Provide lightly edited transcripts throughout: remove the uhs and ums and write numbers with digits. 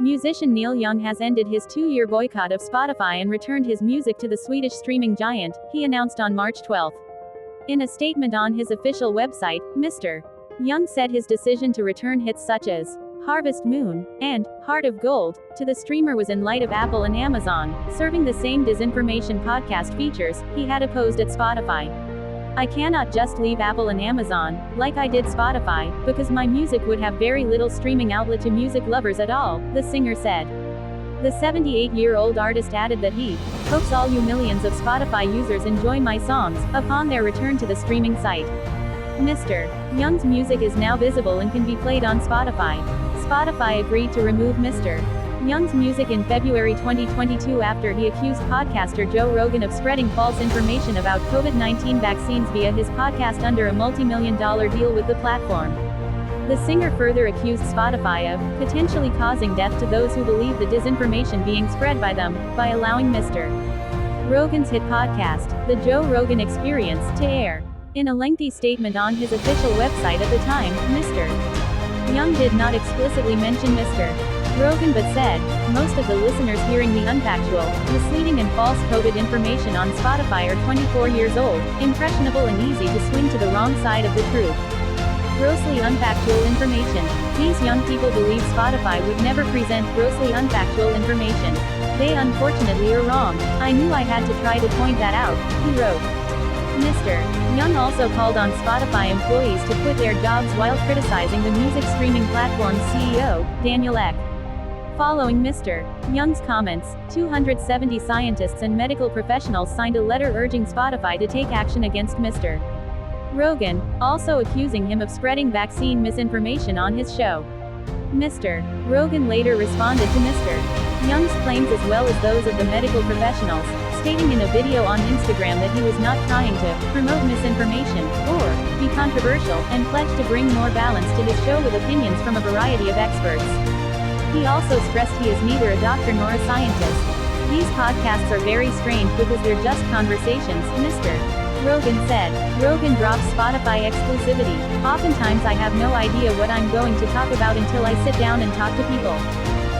Musician Neil Young has ended his 2-year boycott of Spotify and returned his music to the Swedish streaming giant, he announced on March 12. In a statement on his official website, Mr. Young said his decision to return hits such as Harvest Moon and Heart of Gold to the streamer was in light of Apple and Amazon serving the same disinformation podcast features he had opposed at Spotify. I cannot just leave Apple and Amazon, like I did Spotify, because my music would have very little streaming outlet to music lovers at all, the singer said. The 78-year-old artist added that he hopes all you millions of Spotify users enjoy my songs upon their return to the streaming site. Mr. Young's music is now visible and can be played on Spotify. Spotify agreed to remove Mr. Young's music in February 2022 after he accused podcaster Joe Rogan of spreading false information about COVID-19 vaccines via his podcast under a multi-million-dollar deal with the platform. The singer further accused Spotify of potentially causing death to those who believe the disinformation being spread by them, by allowing Mr. Rogan's hit podcast, The Joe Rogan Experience, to air. In a lengthy statement on his official website at the time, Mr. Young did not explicitly mention Mr. Rogan but said, most of the listeners hearing the unfactual, misleading and false COVID information on Spotify are 24 years old, impressionable and easy to swing to the wrong side of the truth. Grossly unfactual information. These young people believe Spotify would never present grossly unfactual information. They unfortunately are wrong. I knew I had to try to point that out, he wrote. Mr. Young also called on Spotify employees to quit their jobs while criticizing the music streaming platform's CEO, Daniel Ek. Following Mr. Young's comments, 270 scientists and medical professionals signed a letter urging Spotify to take action against Mr. Rogan, also accusing him of spreading vaccine misinformation on his show. Mr. Rogan later responded to Mr. Young's claims as well as those of the medical professionals, stating in a video on Instagram that he was not trying to promote misinformation or be controversial, and pledged to bring more balance to his show with opinions from a variety of experts. He also stressed he is neither a doctor nor a scientist. These podcasts are very strange because they're just conversations, Mr. Rogan said. Rogan drops Spotify exclusivity. Oftentimes I have no idea what I'm going to talk about until I sit down and talk to people.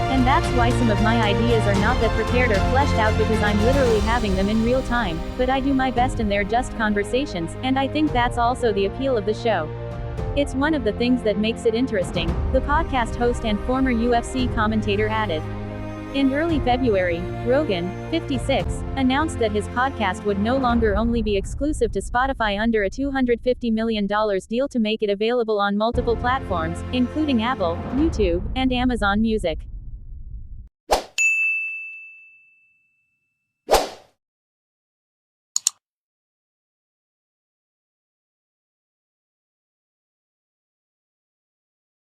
And that's why some of my ideas are not that prepared or fleshed out because I'm literally having them in real time, but I do my best and they're just conversations, and I think that's also the appeal of the show. It's one of the things that makes it interesting, the podcast host and former UFC commentator added. In early February, Rogan, 56, announced that his podcast would no longer only be exclusive to Spotify under a $250 million deal to make it available on multiple platforms, including Apple, YouTube, and Amazon Music.